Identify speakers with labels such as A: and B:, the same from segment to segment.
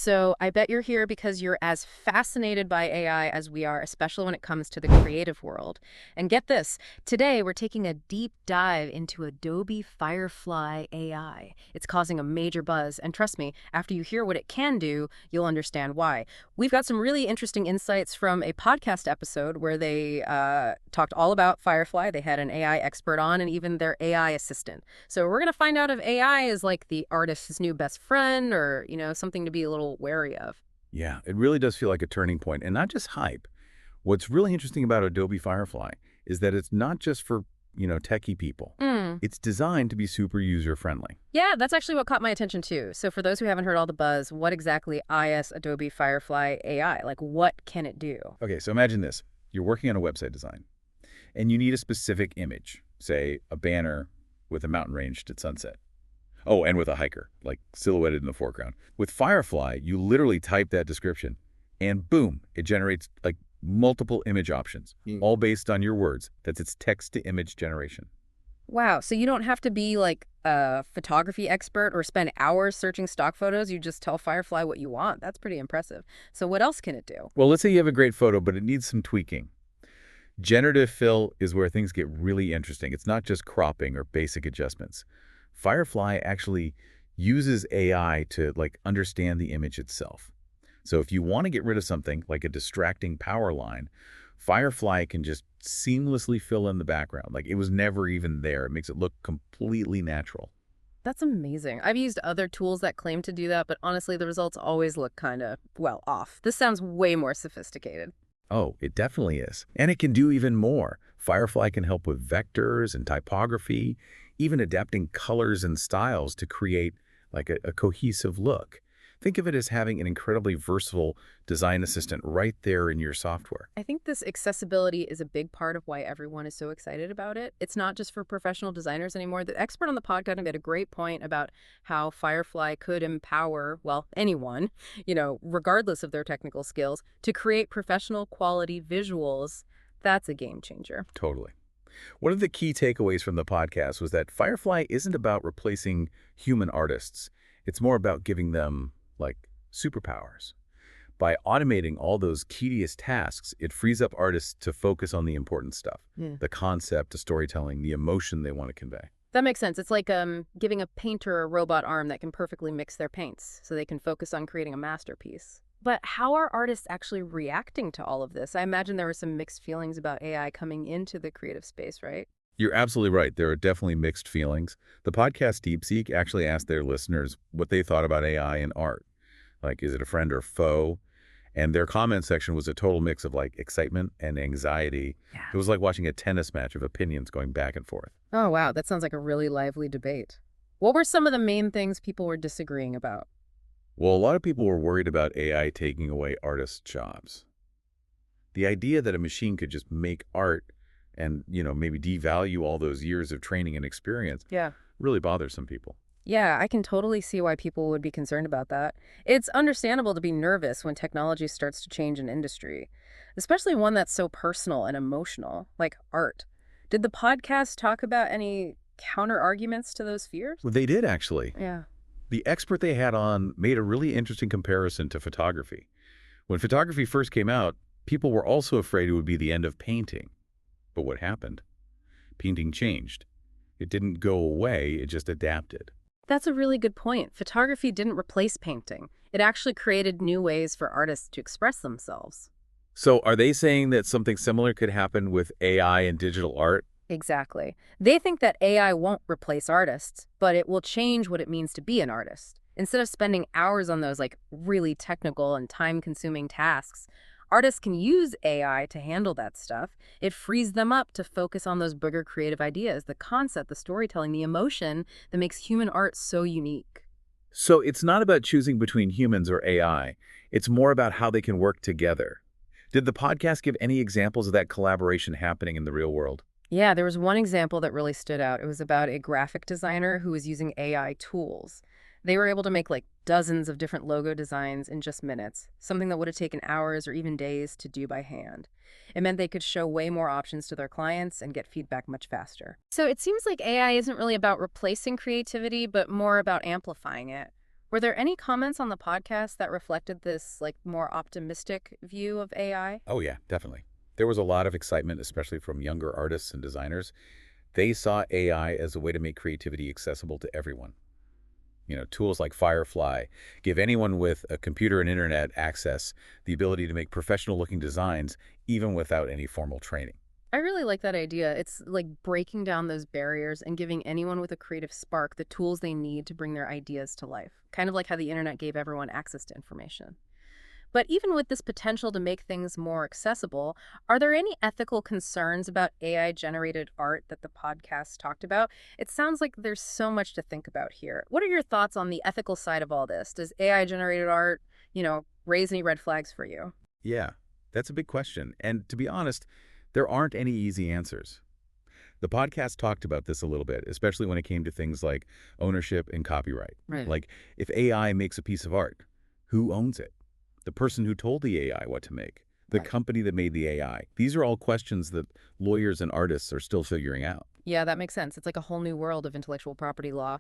A: So I bet you're here because you're as fascinated by AI as we are, especially when it comes to the creative world. And get this, today we're taking a deep dive into Adobe Firefly AI. It's causing a major buzz, and trust me, after you hear what it can do, you'll understand why. We've got some really interesting insights from a podcast episode where they talked all about Firefly. They had an AI expert on and even their AI assistant. So we're going to find out if AI is like the artist's new best friend or, something to be a little wary of.
B: Yeah, it really does feel like a turning point, and not just hype. What's really interesting about Adobe Firefly is that it's not just for, techie people. It's designed to be super user-friendly.
A: Yeah, that's actually what caught my attention too. So for those who haven't heard all the buzz, what exactly is Adobe Firefly AI? Like, what can it do?
B: Okay, so imagine this. You're working on a website design, and you need a specific image, say a banner with a mountain range at sunset. Oh, and with a hiker, like silhouetted in the foreground. With Firefly, you literally type that description, and boom, it generates like multiple image options, all based on your words. That's its text-to-image generation.
A: Wow, so you don't have to be like a photography expert or spend hours searching stock photos. You just tell Firefly what you want. That's pretty impressive. So what else can it do?
B: Well, let's say you have a great photo, but it needs some tweaking. Generative fill is where things get really interesting. It's not just cropping or basic adjustments. Firefly actually uses AI to understand the image itself. So if you want to get rid of something like a distracting power line, Firefly can just seamlessly fill in the background. Like it was never even there. It makes it look completely natural.
A: That's amazing. I've used other tools that claim to do that, but honestly, the results always look kind of, well, off. This sounds way more sophisticated.
B: Oh, it definitely is. And it can do even more. Firefly can help with vectors and typography, even adapting colors and styles to create a cohesive look. Think of it as having an incredibly versatile design assistant right there in your software.
A: I think this accessibility is a big part of why everyone is so excited about it. It's not just for professional designers anymore. The expert on the podcast made a great point about how Firefly could empower, well, anyone, regardless of their technical skills, to create professional quality visuals. That's a game changer.
B: Totally. One of the key takeaways from the podcast was that Firefly isn't about replacing human artists. It's more about giving them, superpowers. By automating all those tedious tasks, it frees up artists to focus on the important stuff, the concept, the storytelling, the emotion they want to convey.
A: That makes sense. It's like giving a painter a robot arm that can perfectly mix their paints so they can focus on creating a masterpiece. But how are artists actually reacting to all of this? I imagine there were some mixed feelings about AI coming into the creative space, right?
B: You're absolutely right. There are definitely mixed feelings. The podcast DeepSeek actually asked their listeners what they thought about AI and art. Is it a friend or foe? And their comment section was a total mix of excitement and anxiety.
A: Yeah.
B: It was like watching a tennis match of opinions going back and forth.
A: Oh, wow. That sounds like a really lively debate. What were some of the main things people were disagreeing about?
B: Well, a lot of people were worried about AI taking away artists' jobs. The idea that a machine could just make art and, maybe devalue all those years of training and experience really bothers some people.
A: Yeah, I can totally see why people would be concerned about that. It's understandable to be nervous when technology starts to change an industry, especially one that's so personal and emotional, like art. Did the podcast talk about any counter arguments to those fears?
B: Well, they did, actually.
A: Yeah.
B: The expert they had on made a really interesting comparison to photography. When photography first came out, people were also afraid it would be the end of painting. But what happened? Painting changed. It didn't go away, it just adapted.
A: That's a really good point. Photography didn't replace painting. It actually created new ways for artists to express themselves.
B: So are they saying that something similar could happen with AI and digital art?
A: Exactly. They think that AI won't replace artists, but it will change what it means to be an artist. Instead of spending hours on those really technical and time-consuming tasks, artists can use AI to handle that stuff. It frees them up to focus on those bigger creative ideas, the concept, the storytelling, the emotion that makes human art so unique.
B: So it's not about choosing between humans or AI. It's more about how they can work together. Did the podcast give any examples of that collaboration happening in the real world?
A: Yeah, there was one example that really stood out. It was about a graphic designer who was using AI tools. They were able to make dozens of different logo designs in just minutes, something that would have taken hours or even days to do by hand. It meant they could show way more options to their clients and get feedback much faster. So it seems like AI isn't really about replacing creativity, but more about amplifying it. Were there any comments on the podcast that reflected this, like, more optimistic view of AI?
B: Oh, yeah, definitely. There was a lot of excitement, especially from younger artists and designers. They saw AI as a way to make creativity accessible to everyone. Tools like Firefly give anyone with a computer and internet access the ability to make professional-looking designs even without any formal training.
A: I really like that idea. It's like breaking down those barriers and giving anyone with a creative spark the tools they need to bring their ideas to life. Kind of like how the internet gave everyone access to information. But even with this potential to make things more accessible, are there any ethical concerns about AI-generated art that the podcast talked about? It sounds like there's so much to think about here. What are your thoughts on the ethical side of all this? Does AI-generated art, raise any red flags for you?
B: Yeah, that's a big question. And to be honest, there aren't any easy answers. The podcast talked about this a little bit, especially when it came to things like ownership and copyright.
A: Right.
B: Like, if AI makes a piece of art, who owns it? The person who told the AI what to make? The
A: Right.
B: company that made the AI? These are all questions that lawyers and artists are still figuring out.
A: Yeah, that makes sense. It's like a whole new world of intellectual property law.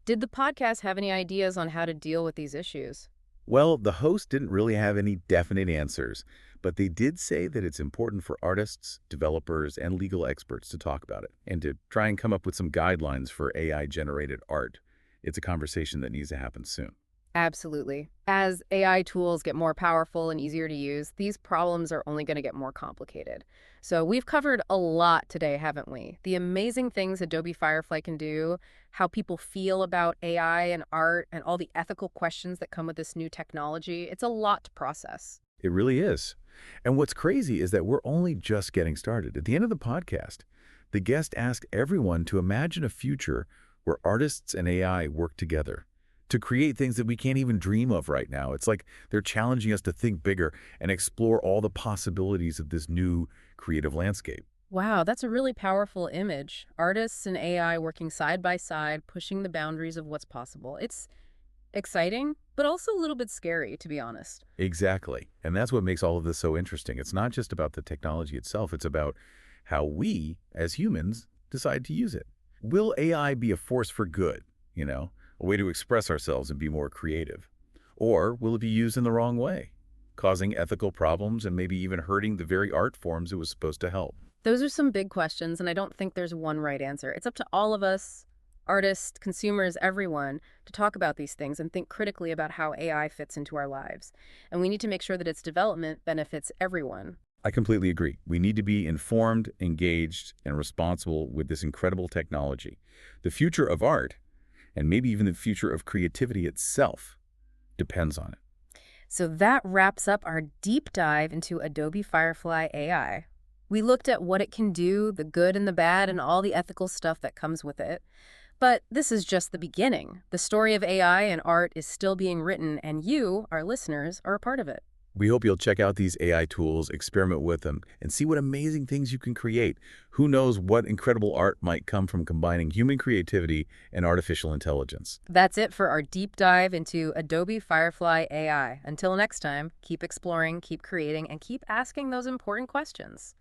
A: Did the podcast have any ideas on how to deal with these issues?
B: Well, the host didn't really have any definite answers, but they did say that it's important for artists, developers, and legal experts to talk about it and to try and come up with some guidelines for AI-generated art. It's a conversation that needs to happen soon.
A: Absolutely. As AI tools get more powerful and easier to use, these problems are only going to get more complicated. So we've covered a lot today, haven't we? The amazing things Adobe Firefly can do, how people feel about AI and art, and all the ethical questions that come with this new technology. It's a lot to process.
B: It really is. And what's crazy is that we're only just getting started. At the end of the podcast, the guest asked everyone to imagine a future where artists and AI work together to create things that we can't even dream of right now. It's like they're challenging us to think bigger and explore all the possibilities of this new creative landscape.
A: Wow, that's a really powerful image. Artists and AI working side by side, pushing the boundaries of what's possible. It's exciting, but also a little bit scary, to be honest.
B: Exactly. And that's what makes all of this so interesting. It's not just about the technology itself. It's about how we, as humans, decide to use it. Will AI be a force for good, a way to express ourselves and be more creative? Or will it be used in the wrong way, causing ethical problems and maybe even hurting the very art forms it was supposed to help?
A: Those are some big questions, and I don't think there's one right answer. It's up to all of us, artists, consumers, everyone, to talk about these things and think critically about how AI fits into our lives. And we need to make sure that its development benefits everyone.
B: I completely agree. We need to be informed, engaged, and responsible with this incredible technology. The future of art, and maybe even the future of creativity itself, depends on it.
A: So that wraps up our deep dive into Adobe Firefly AI. We looked at what it can do, the good and the bad, and all the ethical stuff that comes with it. But this is just the beginning. The story of AI and art is still being written, and you, our listeners, are a part of it.
B: We hope you'll check out these AI tools, experiment with them, and see what amazing things you can create. Who knows what incredible art might come from combining human creativity and artificial intelligence.
A: That's it for our deep dive into Adobe Firefly AI. Until next time, keep exploring, keep creating, and keep asking those important questions.